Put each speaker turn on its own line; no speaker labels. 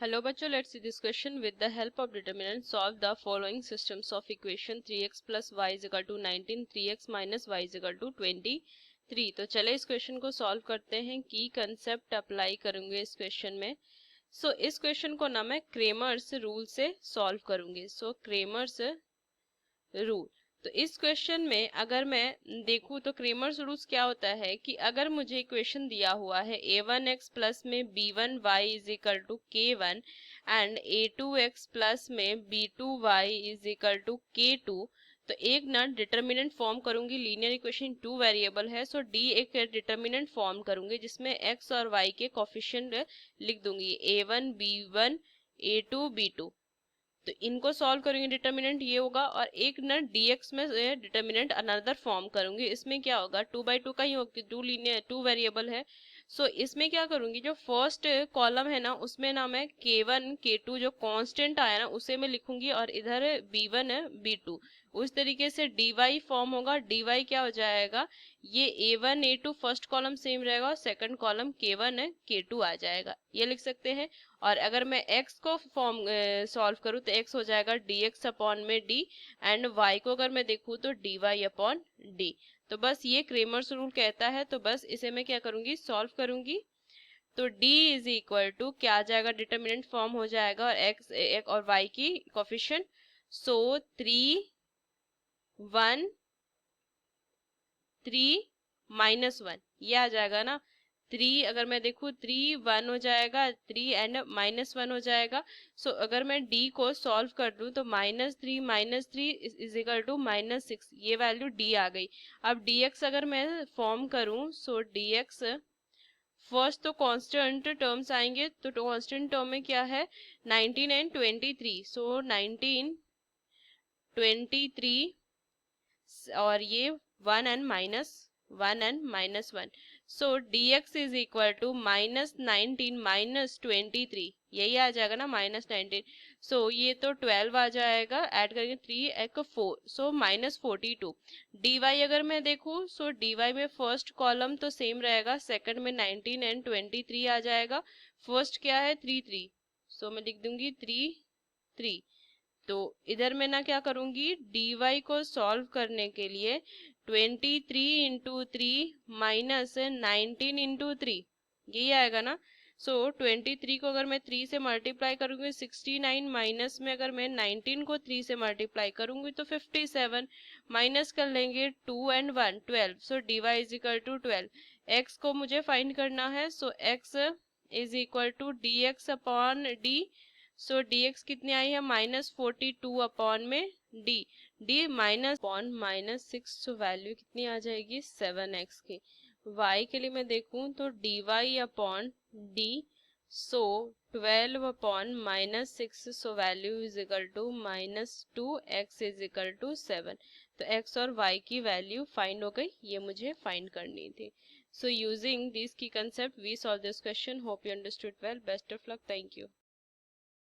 Hello बच्चों, let's see this question with the help of determinant solve the following systems of equation 3x plus y is equal to 19, 3x minus y is equal to 23। तो चले इस question को solve करते हैं। की concept apply करूंगे इस question में। इस क्वेश्चन को ना मैं क्रेमर्स रूल से सॉल्व करूंगी। Cramer's rule. तो इस क्वेश्चन में अगर मैं देखूं तो क्रेमर्स रूल्स क्या होता है कि अगर मुझे इक्वेशन दिया हुआ है a1x प्लस में b1y is equal to k1 and a2x plus में b2y is equal to k2, तो एक ना डिटर्मिनेंट फॉर्म करूंगी। लीनियर इक्वेशन टू वेरिएबल है, सो डी एक डिटर्मिनेंट फॉर्म करूंगी जिसमें x और y के कोफिशिएंट लिख दूंगी, a1 b1 a2 b2। तो इनको सॉल्व करेंगे, डिटर्मिनेंट ये होगा। और एक ना dx में डिटर्मिनेंट अनदर फॉर्म करूंगी। इसमें क्या होगा, 2/2 का ही होगा, टू लीनियर टू वेरिएबल है। इसमें क्या करूंगी, जो फर्स्ट कॉलम है ना उसमें ना मैं k1 k2 जो कांस्टेंट आया ना उसे मैं लिखूंगी, और इधर b1 b2। उस तरीके से dy फॉर्म होगा। dy क्या हो जाएगा, ये a1 a2 first column same रहेगा और सेकंड कॉलम k1 k2 आ जाएगा, ये लिख सकते हैं। और अगर मैं x को फॉर्म सॉल्व करूँ तो x हो जाएगा dx अपॉन में d, एंड y को अगर मैं देखूँ तो dy अपॉन d। तो बस ये क्रेमर्स रूल कहता है। तो बस इसे मैं क्या करूंगी, सॉल्व करूंगी। तो d इज इक्वल टू क्या आ जाएगा, डिटर्मिनेंट फॉर्म हो जाएगा और x और y की कोफिशिएंट। 3 1 3 -1 ये आ जाएगा ना। 3 अगर मैं देखूँ 3 1 हो जाएगा, 3 एंड -1 हो जाएगा। अगर मैं d को सॉल्व कर दूं तो -3 इज इक्वल टू -6, ये वैल्यू d आ गई। अब dx अगर मैं फॉर्म करूं, dx फर्स्ट तो कांस्टेंट टर्म्स आएंगे। तो कांस्टेंट टर्म में क्या है, 19 एंड 23। 19 23 और ये 1 and -1। dx is equal to -19 -23, यही आ जाएगा ना, -19। ये तो 12 आ जाएगा, ऐड करेंगे 3 एक 4, -42। dy अगर मैं देखूँ, dy में फर्स्ट कॉलम तो सेम रहेगा, सेकंड में 19 एंड 23 आ जाएगा। फर्स्ट क्या है 3 3, मैं लिख दूंगी 3 3। तो इधर मैं ना क्या करूंगी, dy को सॉल्व करने के लिए 23 इंटू 3 माइनस 19 इंटू 3, यही आएगा ना। 23 को अगर मैं 3 से मल्टीप्लाई करूंगी 69, माइनस में अगर मैं 19 को 3 से मल्टीप्लाई करूंगी तो 57, माइनस कर लेंगे 2 and 1 12। dy is equal to 12। x को मुझे फाइंड करना है, x is equal to dx upon d। dx कितनी आई है, -42 अपॉन में d माइनस अपॉन -6। वैल्यू कितनी आ जाएगी, 7x की। y के लिए मैं देखूं तो dy upon d, 12 upon -6, value is equal to -2, x is equal to 7। तो x और y की वैल्यू फाइंड हो गई, ये मुझे फाइंड करनी थी। यूजिंग दिस की concept we solve this question. Hope you understood well. Best of luck. Thank you.